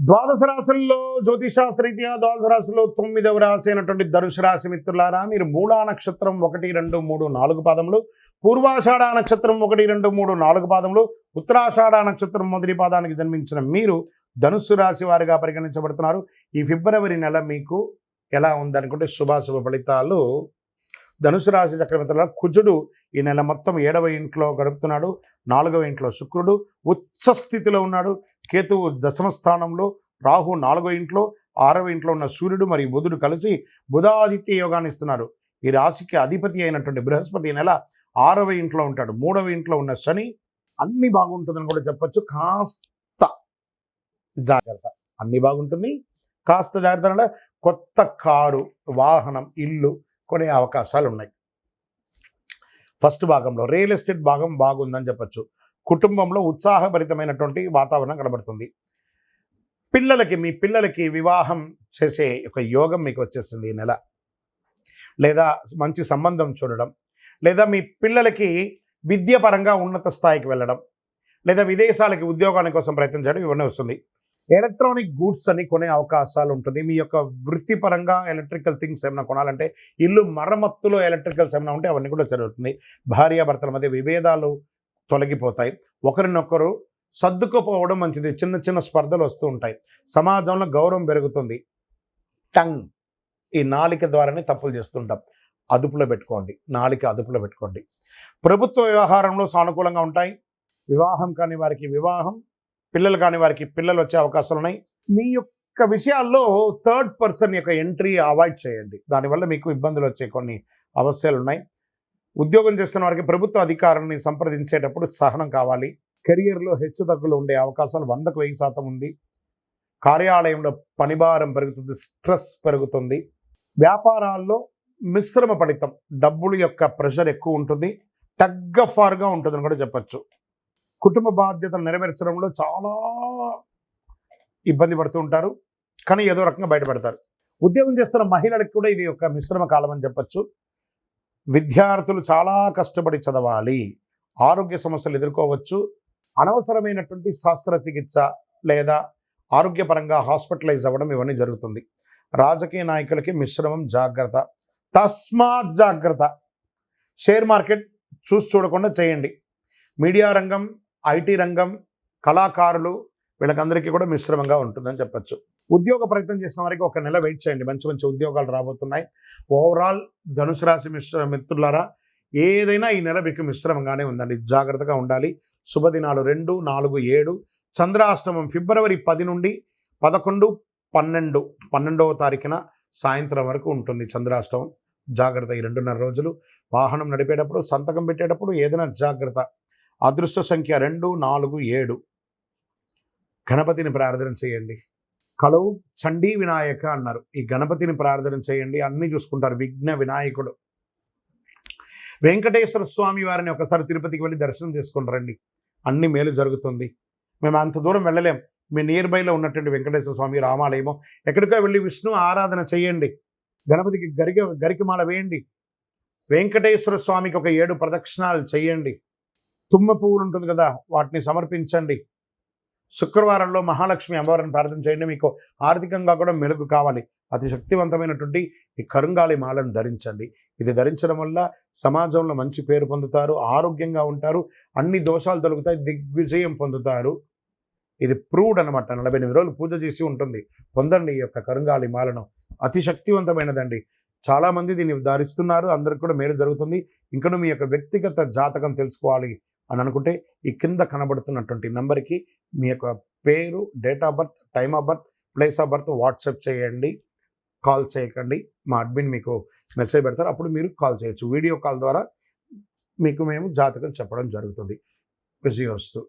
ద్వాదశ రాశుల్లో జ్యోతిషాస్త్రరీత్యా ద్వాదశ రాశుల్లో 9వ రాశి అయినటువంటి ధనుసు రాశి మిత్రులారా, మీరు మూలా నక్షత్రం 1, 2, 3, 4 పాదములు, పూర్వాషాఢ నక్షత్రం 1, 2, 3, 4 పాదములు, ఉత్తరాషాఢ నక్షత్రం మొదటి పాదానికి జన్మించిన మీరు ధనుస్సు రాశి వారిగా పరిగణించబడుతున్నారు. ఈ ఫిబ్రవరి నెల మీకు ఎలా ఉందనుకుంటే శుభాశుభ ఫలితాలు. ధనుసు రాశి చక్రవర్తుల కుజుడు ఈ నెల మొత్తం 7వ ఇంట్లో గడుపుతున్నాడు. 4వ ఇంట్లో శుక్రుడు ఉచ్చ స్థితిలో ఉన్నాడు. కేతువు దశమ స్థానంలో, రాహు 4వ ఇంట్లో, 6వ ఇంట్లో ఉన్న సూర్యుడు మరియు బుధుడు కలిసి బుధాదిత్య యోగాన్ని ఇస్తున్నారు. ఈ రాశికి అధిపతి అయినటువంటి బృహస్పతి ఈ నెల 6వ ఇంట్లో ఉంటాడు. 3వ ఇంట్లో ఉన్న శని అన్ని బాగుంటుందని కూడా చెప్పచ్చు. కాస్త జాగ్రత్త, అన్ని బాగుంటుంది, కాస్త జాగ్రత్త అంటే కొత్త కారు, వాహనం, ఇల్లు కొనే అవకాశాలు ఉన్నాయి. ఫస్ట్ భాగంలో రియల్ ఎస్టేట్ భాగం బాగుందని చెప్పచ్చు. కుటుంబంలో ఉత్సాహభరితమైనటువంటి వాతావరణం కనబడుతుంది. మీ పిల్లలకి వివాహం చేసే ఒక యోగం మీకు వచ్చేస్తుంది ఈ నెల. లేదా మంచి సంబంధం చూడడం, లేదా మీ పిల్లలకి విద్యాపరంగా ఉన్నత స్థాయికి వెళ్ళడం, లేదా విదేశాలకి ఉద్యోగాల కోసం ప్రయత్నం చేయడం, ఇవన్నీ వస్తుంది. ఎలక్ట్రానిక్ గూడ్స్ అని కొనే అవకాశాలు ఉంటుంది. మీ యొక్క వృత్తిపరంగా ఎలక్ట్రికల్ థింగ్స్ ఏమైనా కొనాలంటే, ఇల్లు మరమ్మత్తులో ఎలక్ట్రికల్స్ ఏమైనా ఉంటే అవన్నీ కూడా జరుగుతుంది. భార్యాభర్తల మధ్య విభేదాలు తొలగిపోతాయి. ఒకరినొకరు సర్దుకుపోవడం మంచిది. చిన్న చిన్న స్పర్ధలు వస్తూ ఉంటాయి. సమాజంలో గౌరవం పెరుగుతుంది. టంగ్, ఈ నాలిక ద్వారానే తప్పులు చేస్తుంటాం. అదుపులో పెట్టుకోండి, నాలిక అదుపులో పెట్టుకోండి. ప్రభుత్వ వ్యవహారంలో సానుకూలంగా ఉంటాయి. వివాహం కాని వారికి వివాహం, పిల్లలు కాని వారికి పిల్లలు వచ్చే అవకాశాలు ఉన్నాయి. మీ యొక్క విషయాల్లో థర్డ్ పర్సన్ యొక్క ఎంట్రీ అవాయిడ్ చేయండి. దానివల్ల మీకు ఇబ్బందులు వచ్చే కొన్ని అవసరాలు ఉన్నాయి. ఉద్యోగం చేస్తున్న వారికి ప్రభుత్వ అధికారాన్ని సంప్రదించేటప్పుడు సహనం కావాలి. కెరియర్లో హెచ్చుతగ్గులు ఉండే అవకాశాలు 100కు 1000% ఉంది. కార్యాలయంలో పనిభారం పెరుగుతుంది, స్ట్రెస్ పెరుగుతుంది. వ్యాపారాల్లో మిశ్రమ ఫలితం, డబ్బుల యొక్క ప్రెషర్ ఎక్కువ ఉంటుంది, టగ్గఫార్గా ఉంటుందని కూడా చెప్పచ్చు. కుటుంబ బాధ్యతలు నెరవేర్చడంలో చాలా ఇబ్బంది పడుతూ ఉంటారు, కానీ ఏదో రకంగా బయటపడతారు. ఉద్యోగం చేస్తున్న మహిళలకు కూడా ఇది ఒక మిశ్రమ కాలం అని చెప్పచ్చు. విద్యార్థులు చాలా కష్టపడి చదవాలి. ఆరోగ్య సమస్యలు ఎదుర్కోవచ్చు. అనవసరమైనటువంటి శస్త్రచికిత్స లేదా ఆరోగ్యపరంగా హాస్పిటలైజ్ అవ్వడం ఇవన్నీ జరుగుతుంది. రాజకీయ నాయకులకి మిశ్రమం, జాగ్రత్త, తస్మాత్ జాగ్రత్త. షేర్ మార్కెట్ చూడకుండా చేయండి. మీడియా రంగం, ఐటీ రంగం, కళాకారులు వీళ్ళకందరికీ కూడా మిశ్రమంగా ఉంటుందని చెప్పచ్చు. ఉద్యోగ ప్రయత్నం చేసిన వారికి ఒక నెల వెయిట్ చేయండి. మంచి మంచి ఉద్యోగాలు రాబోతున్నాయి. ఓవరాల్ ధనుసు రాశి మిత్రులారా, ఏదైనా ఈ నెల మీకు మిశ్రమంగానే ఉందండి. జాగ్రత్తగా ఉండాలి. శుభదినాలు 2, 4, 7. చంద్రాష్టమం ఫిబ్రవరి 10 నుండి 11, 12వ తారీఖున సాయంత్రం వరకు ఉంటుంది చంద్రాష్టమం. జాగ్రత్త. ఈ 2.5 రోజులు వాహనం నడిపేటప్పుడు, సంతకం పెట్టేటప్పుడు ఏదైనా జాగ్రత్త. అదృష్ట సంఖ్య 2, 4, 7. గణపతిని ప్రార్థన చేయండి. కలవు చండీ వినాయక అన్నారు. ఈ గణపతిని ప్రార్థన చేయండి, అన్నీ చూసుకుంటారు. విఘ్న వినాయకుడు. వెంకటేశ్వర స్వామి వారిని ఒకసారి తిరుపతికి వెళ్ళి దర్శనం చేసుకుని రండి, అన్ని మేలు జరుగుతుంది. మేము అంత దూరం వెళ్ళలేం. మీ నియర్ బైలో ఉన్నటువంటి వెంకటేశ్వర స్వామి రామాలయమో ఎక్కడికో వెళ్ళి విష్ణు ఆరాధన చేయండి. గణపతికి గరికమాల వేయండి. వెంకటేశ్వర స్వామికి ఒక 7 ప్రదక్షిణాలు చేయండి. తుమ్మ పువ్వులు ఉంటుంది కదా, వాటిని సమర్పించండి. శుక్రవారంలో మహాలక్ష్మి అమ్మవారిని ప్రార్థన చేయండి. మీకు ఆర్థికంగా కూడా మెరుగు కావాలి. అతి శక్తివంతమైనటువంటి ఈ కరుంగాలి మాలను ధరించండి. ఇది ధరించడం వల్ల సమాజంలో మంచి పేరు పొందుతారు, ఆరోగ్యంగా ఉంటారు, అన్ని దోషాలు తొలగుతాయి, దిగ్విజయం పొందుతారు. ఇది ప్రూవ్డ్ అనమాట. 48 రోజులు పూజ చేసి ఉంటుంది. పొందండి ఈ యొక్క కరుంగాలి మాలను. అతి శక్తివంతమైనదండి. చాలామంది దీన్ని ధరిస్తున్నారు. అందరికి కూడా మేలు జరుగుతుంది. ఇంకను మీ యొక్క వ్యక్తిగత జాతకం తెలుసుకోవాలి అని అనుకుంటే ఈ కింద కనబడుతున్నటువంటి నంబర్కి మీ యొక్క పేరు, date of birth, time of birth, place of birth WhatsApp చేయండి. కాల్ చేయకండి. మా అడ్మిన్ మీకు మెసేజ్ పెడతారు, అప్పుడు మీరు కాల్ చేయొచ్చు. వీడియో కాల్ ద్వారా మీకు మేము జాతకం చెప్పడం జరుగుతుంది. విజయోస్తు.